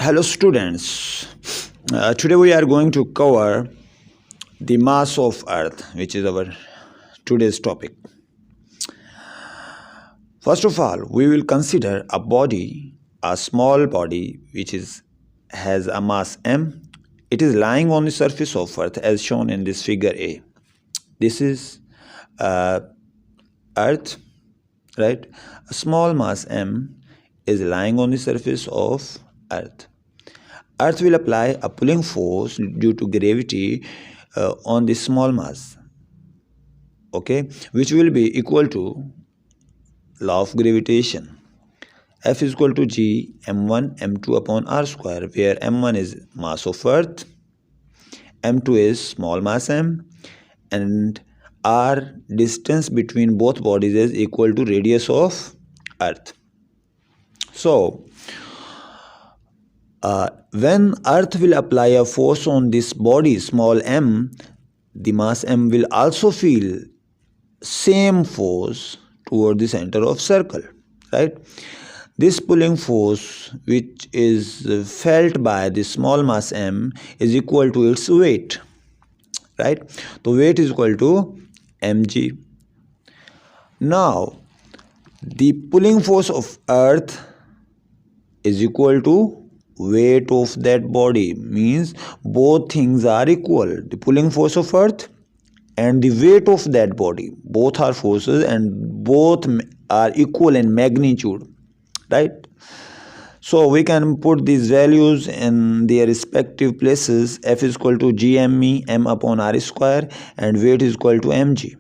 Hello students, today we are going to cover the mass of earth, which is our today's topic. First of all, we will consider a body, a small body which has a mass m. It is lying on the surface of earth as shown in this figure A. This is earth, right? A small mass m is lying on the surface of earth. Earth will apply a pulling force due to gravity on the small mass, okay, which will be equal to law of gravitation. F is equal to G m1 m2 upon r square, where m1 is mass of earth, m2 is small mass m, and r distance between both bodies is equal to radius of earth. So when earth will apply a force on this body small m, the mass m will also feel same force toward the center of circle, right? This pulling force which is felt by the small mass m is equal to its weight, right? The weight is equal to mg. Now the pulling force of earth is equal to weight of that body, means both things are equal. The pulling force of earth and the weight of that body, both are forces and both are equal in magnitude, right? So we can put these values in their respective places. F is equal to gme m upon r square and weight is equal to mg.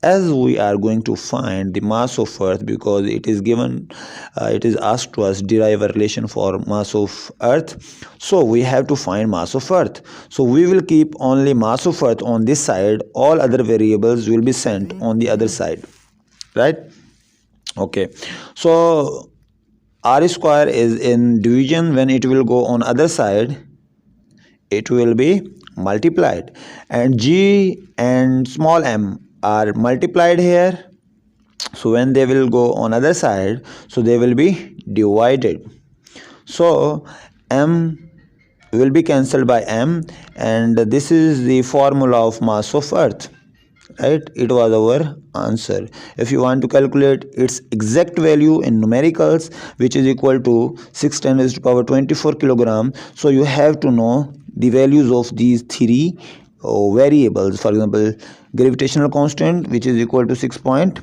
As we are going to find the mass of earth, because it is given, it is asked to us derive a relation for mass of earth, so we have to find mass of earth. So we will keep only mass of earth on this side, all other variables will be sent on the other side, right? Okay, so r square is in division. When it will go on other side, it will be multiplied, and g and small m are multiplied here, so when they will go on other side, so they will be divided. So m will be cancelled by m, and this is the formula of mass of earth, right? It was our answer. If you want to calculate its exact value in numericals, which is equal to 6 × 10⁻²4 kilogram, so you have to know the values of these three variables. For example, gravitational constant, which is equal to 6.67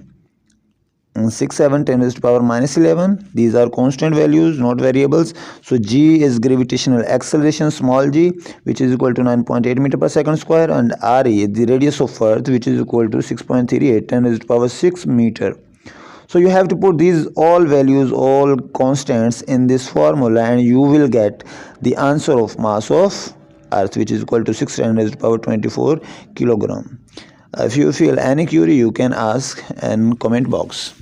10⁻⁻11. These are constant values, not variables. So g is gravitational acceleration, small g, which is equal to 9.8 meter per second square, and re is the radius of earth, which is equal to 6.38 10⁻⁶ meter. So you have to put these all values, all constants in this formula, and you will get the answer of mass of earth, which is equal to 6 × 10⁻24 kilogram. If you feel any query, you can ask in comment box.